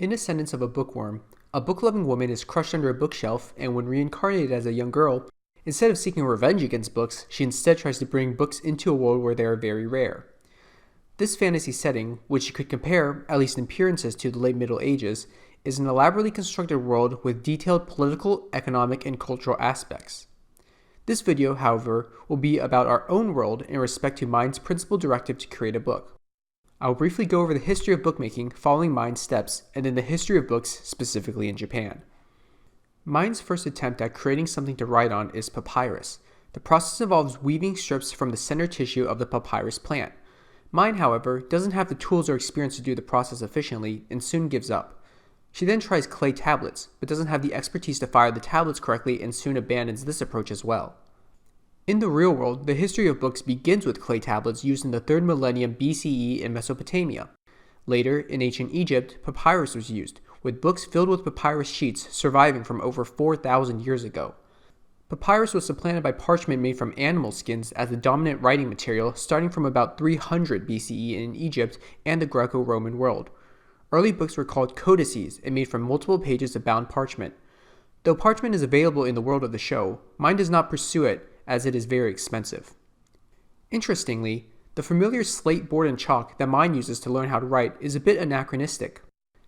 In Ascendance of a Bookworm, a book-loving woman is crushed under a bookshelf, and when reincarnated as a young girl, instead of seeking revenge against books, she instead tries to bring books into a world where they are very rare. This fantasy setting, which you could compare, at least in appearances, to the late Middle Ages, is an elaborately constructed world with detailed political, economic, and cultural aspects. This video, however, will be about our own world in respect to Mind's principal directive to create a book. I will briefly go over the history of bookmaking following Mind's steps, and then the history of books specifically in Japan. Mind's first attempt at creating something to write on is papyrus. The process involves weaving strips from the center tissue of the papyrus plant. Mind, however, doesn't have the tools or experience to do the process efficiently and soon gives up. She then tries clay tablets, but doesn't have the expertise to fire the tablets correctly and soon abandons this approach as well. In the real world, the history of books begins with clay tablets used in the 3rd millennium BCE in Mesopotamia. Later, in ancient Egypt, papyrus was used, with books filled with papyrus sheets surviving from over 4,000 years ago. Papyrus was supplanted by parchment made from animal skins as the dominant writing material starting from about 300 BCE in Egypt and the Greco-Roman world. Early books were called codices and made from multiple pages of bound parchment. Though parchment is available in the world of the show, Mind does not pursue it as it is very expensive. Interestingly, the familiar slate, board, and chalk that Mind uses to learn how to write is a bit anachronistic.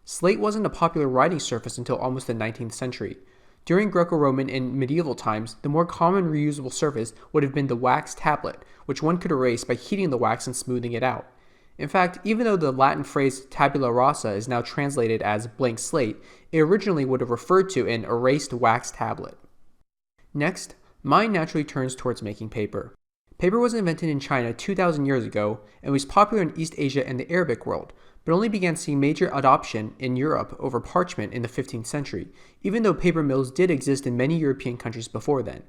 Slate wasn't a popular writing surface until almost the 19th century. During Greco-Roman and medieval times, the more common reusable surface would have been the wax tablet, which one could erase by heating the wax and smoothing it out. In fact, even though the Latin phrase tabula rasa is now translated as blank slate, it originally would have referred to an erased wax tablet. Next, Mind naturally turns towards making paper. Paper was invented in China 2,000 years ago and was popular in East Asia and the Arabic world, but only began seeing major adoption in Europe over parchment in the 15th century, even though paper mills did exist in many European countries before then.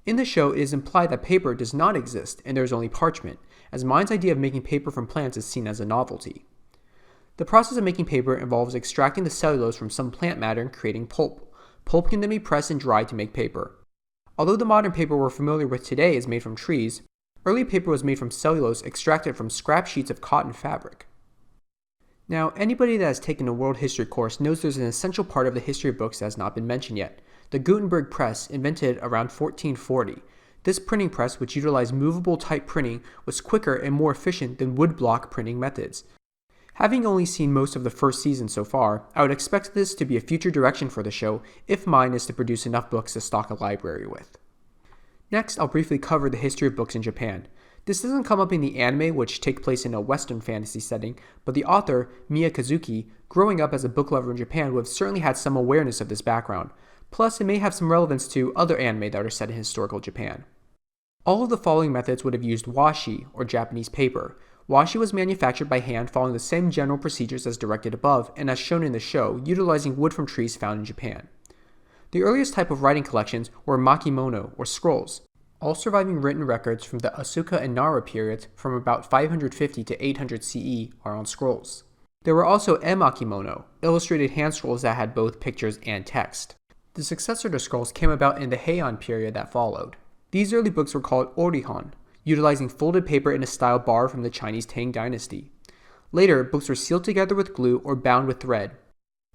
In the show, it is implied that paper does not exist and there is only parchment, as Mind's idea of making paper from plants is seen as a novelty. The process of making paper involves extracting the cellulose from some plant matter and creating pulp. Pulp can then be pressed and dried to make paper. Although the modern paper we're familiar with today is made from trees, early paper was made from cellulose extracted from scrap sheets of cotton fabric. Now, anybody that has taken a world history course knows there's an essential part of the history of books that has not been mentioned yet: the Gutenberg press, invented around 1440. This printing press, which utilized movable type printing, was quicker and more efficient than woodblock printing methods. Having only seen most of the first season so far, I would expect this to be a future direction for the show if Mind is to produce enough books to stock a library with. Next, I'll briefly cover the history of books in Japan. This doesn't come up in the anime, which takes place in a Western fantasy setting, but the author, Miya Kazuki, growing up as a book lover in Japan, would have certainly had some awareness of this background. Plus, it may have some relevance to other anime that are set in historical Japan. All of the following methods would have used washi, or Japanese paper. Washi was manufactured by hand following the same general procedures as directed above and as shown in the show, utilizing wood from trees found in Japan. The earliest type of writing collections were makimono, or scrolls. All surviving written records from the Asuka and Nara periods from about 550 to 800 CE are on scrolls. There were also emakimono, illustrated hand scrolls that had both pictures and text. The successor to scrolls came about in the Heian period that followed. These early books were called orihon, utilizing folded paper in a style borrowed from the Chinese Tang dynasty. Later, books were sealed together with glue or bound with thread.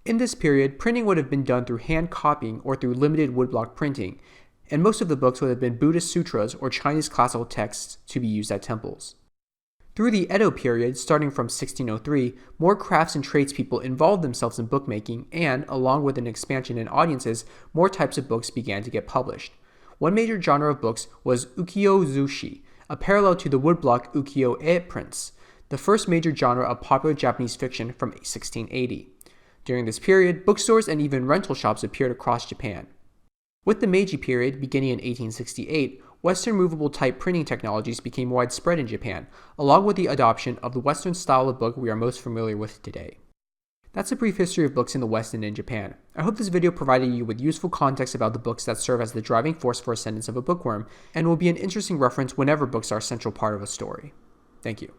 In this period, printing would have been done through hand copying or through limited woodblock printing, and most of the books would have been Buddhist sutras or Chinese classical texts to be used at temples. Through the Edo period, starting from 1603, more crafts and tradespeople involved themselves in bookmaking, and, along with an expansion in audiences, more types of books began to get published. One major genre of books was ukiyo-zushi, a parallel to the woodblock ukiyo-e prints, the first major genre of popular Japanese fiction from 1680. During this period, bookstores and even rental shops appeared across Japan. With the Meiji period, beginning in 1868, Western movable type printing technologies became widespread in Japan, along with the adoption of the Western style of book we are most familiar with today. That's a brief history of books in the West and in Japan. I hope this video provided you with useful context about the books that serve as the driving force for Ascendance of a Bookworm, and will be an interesting reference whenever books are a central part of a story. Thank you.